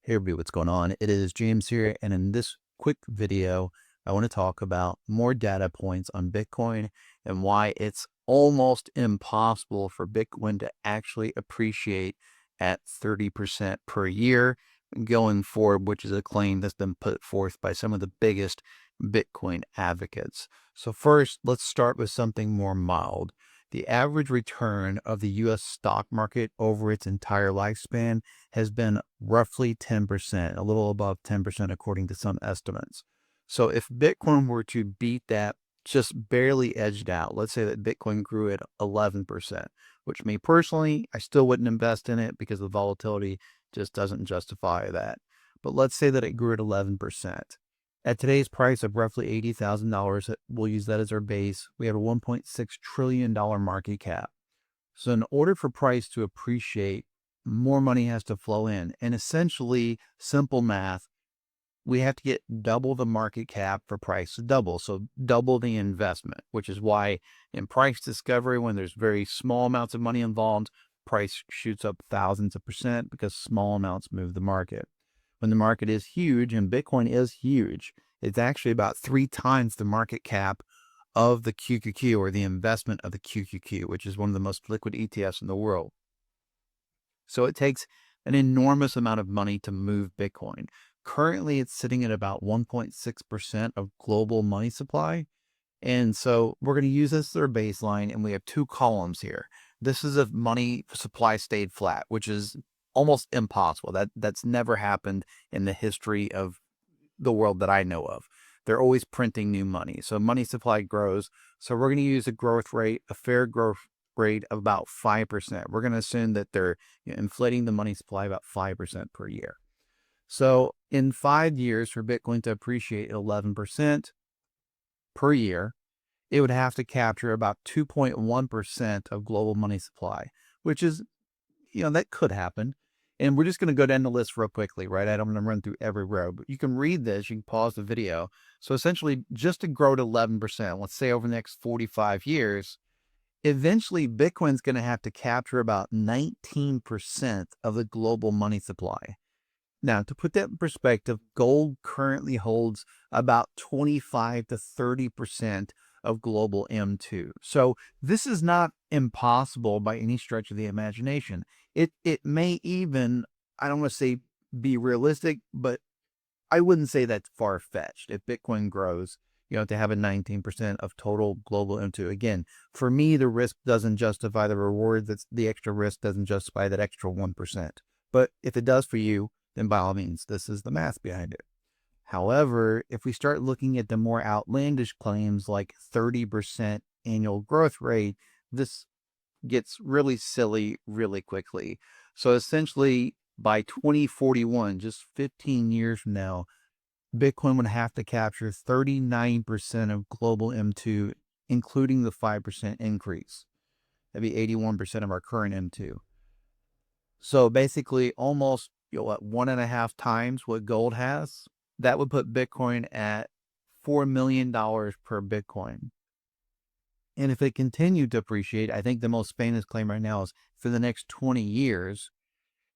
Hey everybody, what's going on? It is James here, and in this quick video, I want to talk about more data points on Bitcoin and why it's almost impossible for Bitcoin to actually appreciate at 30% per year going forward, which is a claim that's been put forth by some of the biggest Bitcoin advocates. So first, let's start with something more mild. The average return of the US stock market over its entire lifespan has been roughly 10%, a little above 10% according to some estimates. So if Bitcoin were to beat that, just barely edged out, let's say that Bitcoin grew at 11%, which me personally, I still wouldn't invest in it because the volatility just doesn't justify that. But let's say that it grew at 11%. At today's price of roughly $80,000, we'll use that as our base. We have a $1.6 trillion market cap. So in order for price to appreciate, more money has to flow in. And essentially, simple math, we have to get double the market cap for price to double. So double the investment, which is why in price discovery, when there's very small amounts of money involved, price shoots up thousands of percent because small amounts move the market. When the market is huge, and Bitcoin is huge, it's actually about 3 times the market cap of the QQQ, or the investment of the QQQ, which is one of the most liquid ETFs in the world. So it takes an enormous amount of money to move Bitcoin. Currently, it's sitting at about 1.6% of global money supply. And so we're going to use this as our baseline, and we have 2 columns here. This is if money supply stayed flat, which is almost impossible. That's never happened in the history of the world that I know of. They're always printing new money. So money supply grows. So we're going to use a growth rate, a fair growth rate of about 5%. We're going to assume that they're inflating the money supply about 5% per year. So in 5 years, for Bitcoin to appreciate 11% per year, it would have to capture about 2.1% of global money supply, which is, that could happen. And we're just going to go down the list real quickly, right? I don't want to run through every row, but you can read this. You can pause the video. So essentially, just to grow to 11%, let's say over the next 45 years, eventually Bitcoin's going to have to capture about 19% of the global money supply. Now, to put that in perspective, gold currently holds about 25 to 30% of global M2. So this is not impossible by any stretch of the imagination. It may even, I don't want to say be realistic, but I wouldn't say that's far-fetched if Bitcoin grows, to have a 19% of total global M2. Again, for me, the risk doesn't justify the reward. That's the extra risk doesn't justify that extra 1%. But if it does for you, then by all means, this is the math behind it. However, if we start looking at the more outlandish claims like 30% annual growth rate, this gets really silly really quickly. So essentially, by 2041, just 15 years from now, Bitcoin would have to capture 39% of global M2, including the 5% increase. That'd be 81% of our current M2. So basically, almost 1.5 times what gold has. That would put Bitcoin at $4 million per Bitcoin. And if it continued to appreciate, I think the most famous claim right now is for the next 20 years,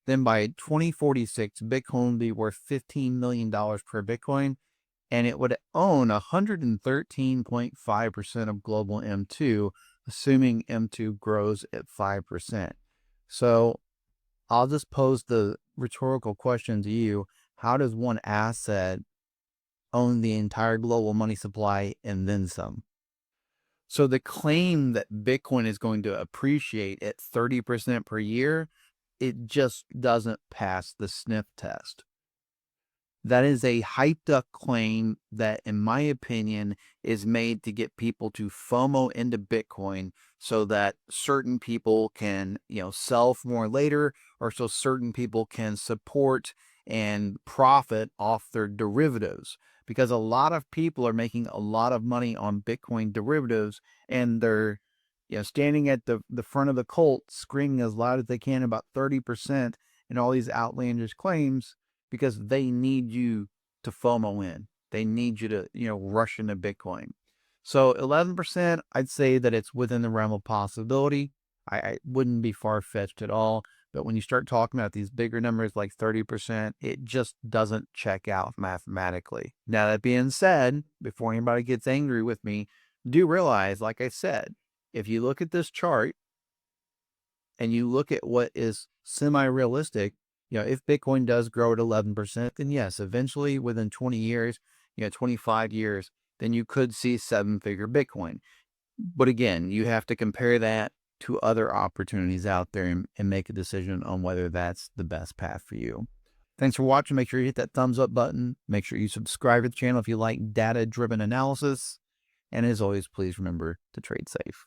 then by 2046, Bitcoin would be worth $15 million per Bitcoin, and it would own 113.5% of global M2, assuming M2 grows at 5%. So I'll just pose the rhetorical question to you. How does one asset own the entire global money supply and then some? So the claim that Bitcoin is going to appreciate at 30% per year, it just doesn't pass the sniff test. That is a hyped up claim that, in my opinion, is made to get people to FOMO into Bitcoin so that certain people can, sell for more later, or so certain people can support and profit off their derivatives. Because a lot of people are making a lot of money on Bitcoin derivatives, and they're, standing at the front of the cult screaming as loud as they can about 30% and all these outlandish claims, because they need you to FOMO in. They need you to, rush into Bitcoin. So 11%, I'd say that it's within the realm of possibility. I wouldn't be far-fetched at all. But when you start talking about these bigger numbers like 30%, it just doesn't check out mathematically. Now, that being said, before anybody gets angry with me, do realize, like I said, if you look at this chart and you look at what is semi-realistic, if Bitcoin does grow at 11%, then yes, eventually within 20 years, 25 years, then you could see seven-figure Bitcoin. But again, you have to compare that to other opportunities out there and make a decision on whether that's the best path for you. Thanks for watching. Make sure you hit that thumbs up button. Make sure you subscribe to the channel if you like data-driven analysis. And as always, please remember to trade safe.